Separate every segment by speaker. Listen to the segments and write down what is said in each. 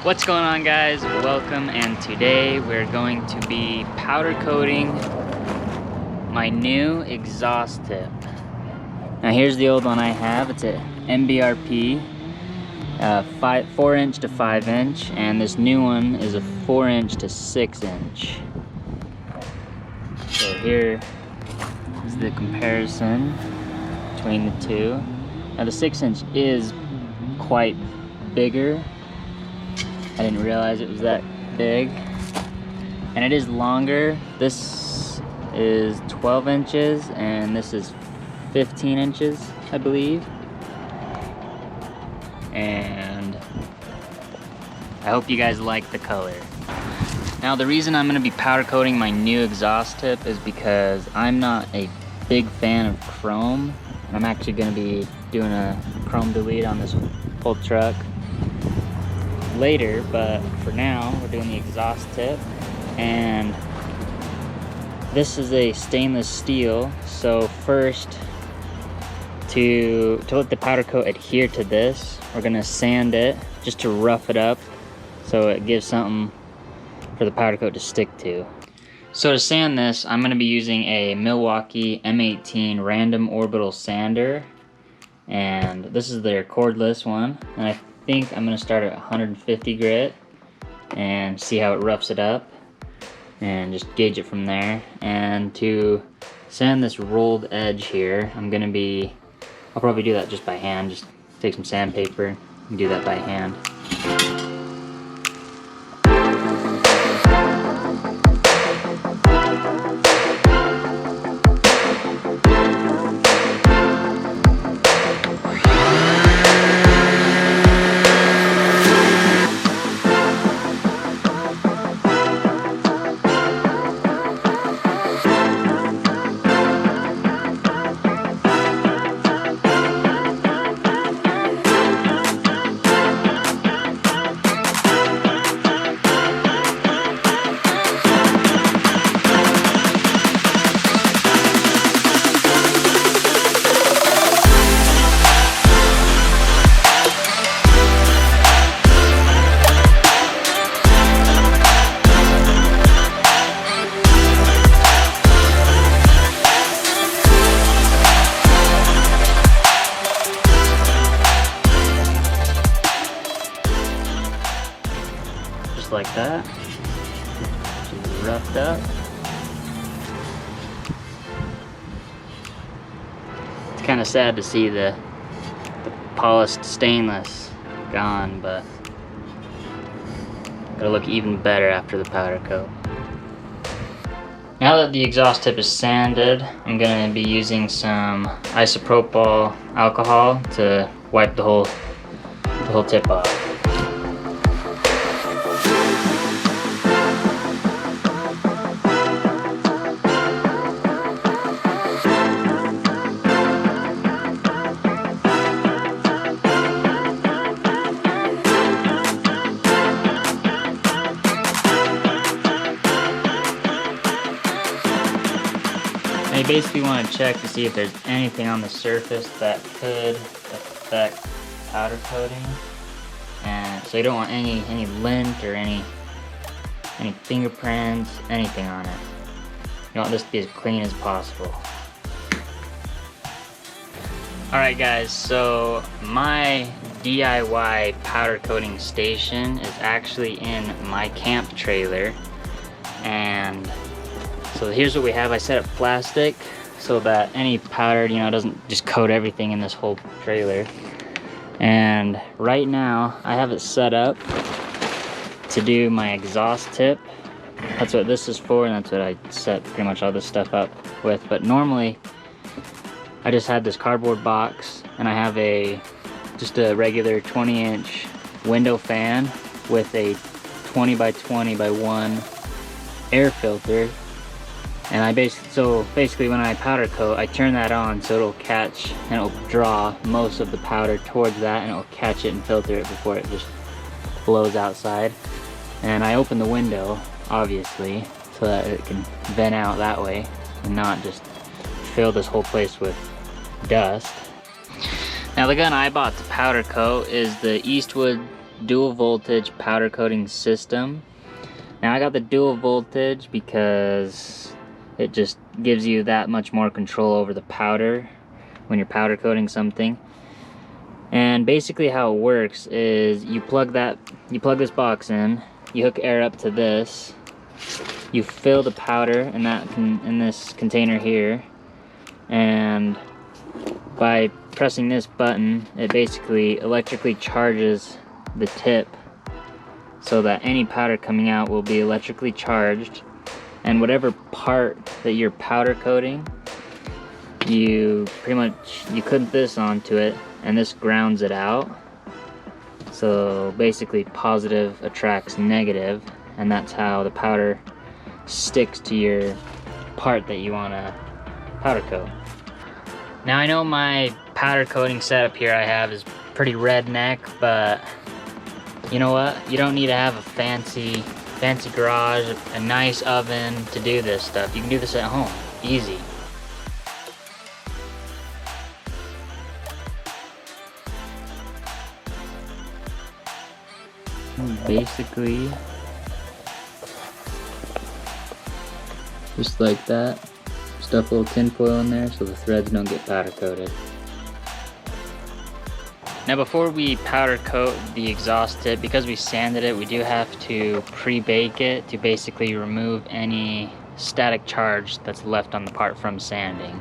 Speaker 1: What's going on, guys? Welcome, and today we're going to be powder coating my new exhaust tip. Now here's the old one I have. It's a MBRP 4" to 5" and this new one is a 4" to 6". So here is the comparison between the two. Now the 6" is quite bigger. I didn't realize it was that big, and it is longer. This is 12 inches and this is 15 inches, I believe. And I hope you guys like the color. Now the reason I'm going to be powder coating my new exhaust tip is because I'm not a big fan of chrome. I'm actually going to be doing a chrome delete on this whole truck later, but for now we're doing the exhaust tip. And this is a stainless steel, so first to let the powder coat adhere to this, we're gonna sand it just to rough it up so it gives something for the powder coat to stick to. So to sand this, I'm gonna be using a Milwaukee M18 random orbital sander, and this is their cordless one, and I think I'm gonna start at 150 grit and see how it roughs it up and just gauge it from there. And to sand this rolled edge here, I'll probably do that just by hand. Just take some sandpaper and do that by hand. Like that, just roughed up. It's kind of sad to see the polished stainless gone, but it'll look even better after the powder coat. Now that the exhaust tip is sanded, I'm going to be using some isopropyl alcohol to wipe the whole tip off. You basically want to check to see if there's anything on the surface that could affect powder coating, and so you don't want any lint or any fingerprints, anything on it. You want this to be as clean as possible. Alright guys, so my DIY powder coating station is actually in my camp trailer, and so here's what we have. I set up plastic so that any powder, doesn't just coat everything in this whole trailer. And right now I have it set up to do my exhaust tip. That's what this is for, and that's what I set pretty much all this stuff up with. But normally I just have this cardboard box, and I have just a regular 20" window fan with a 20 by 20 by 1 air filter. And basically when I powder coat, I turn that on so it'll catch and it'll draw most of the powder towards that, and it'll catch it and filter it before it just blows outside. And I open the window, obviously, so that it can vent out that way and not just fill this whole place with dust. Now the gun I bought to powder coat is the Eastwood dual voltage powder coating system. Now I got the dual voltage because it just gives you that much more control over the powder when you're powder coating something. And basically how it works is you plug this box in, you hook air up to this, you fill the powder in this container here, and by pressing this button, it basically electrically charges the tip so that any powder coming out will be electrically charged, and whatever part that you're powder coating, you clip this onto it, and this grounds it out. So basically positive attracts negative, and that's how the powder sticks to your part that you want to powder coat. Now I know my powder coating setup here I have is pretty redneck, but you know what? You don't need to have a fancy garage, a nice oven to do this stuff. You can do this at home, easy. Basically, just like that, stuff a little tin foil in there so the threads don't get powder coated. Now before we powder coat the exhaust tip, because we sanded it, we do have to pre-bake it to basically remove any static charge that's left on the part from sanding.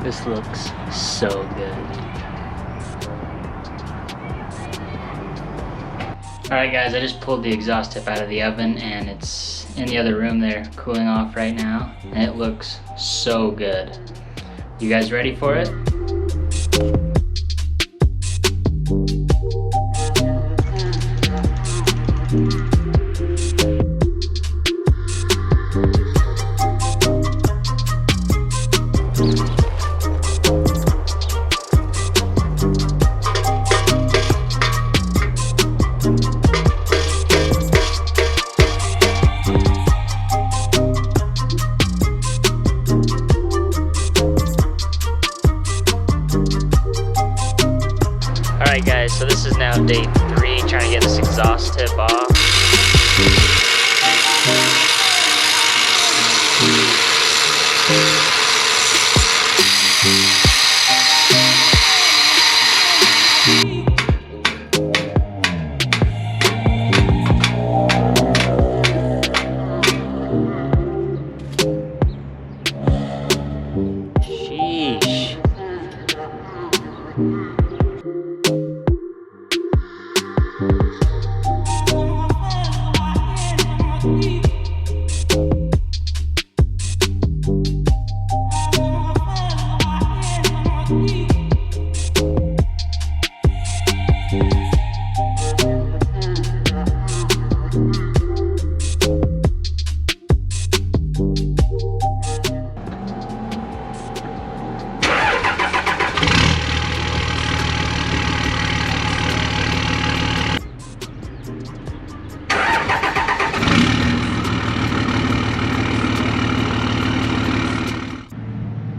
Speaker 1: This looks so good. Alright guys, I just pulled the exhaust tip out of the oven and it's in the other room there cooling off right now, and it looks so good. You guys ready for it? exhaust tip off. Sheesh.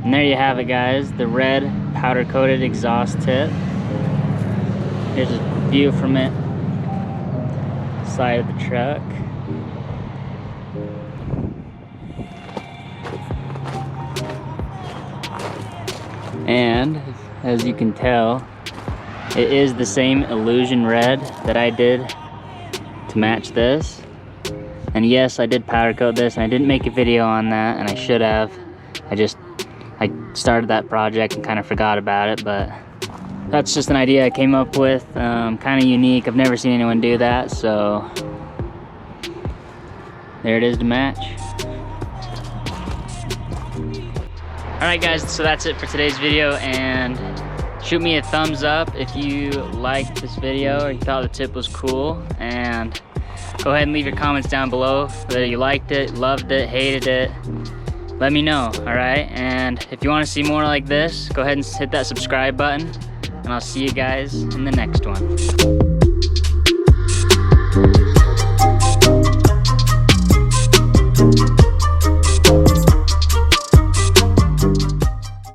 Speaker 1: And there you have it, guys, the red powder coated exhaust tip. Here's a view from it, side of the truck. And as you can tell, it is the same illusion red that I did to match this. And yes, I did powder coat this, and I didn't make a video on that, and I should have. I started that project and kind of forgot about it, but that's just an idea I came up with, kind of unique. I've never seen anyone do that, so there it is to match. Alright guys, so that's it for today's video, and shoot me a thumbs up if you liked this video or you thought the tip was cool, and go ahead and leave your comments down below whether you liked it, loved it, hated it. Let me know, alright? And if you want to see more like this, go ahead and hit that subscribe button, and I'll see you guys in the next one.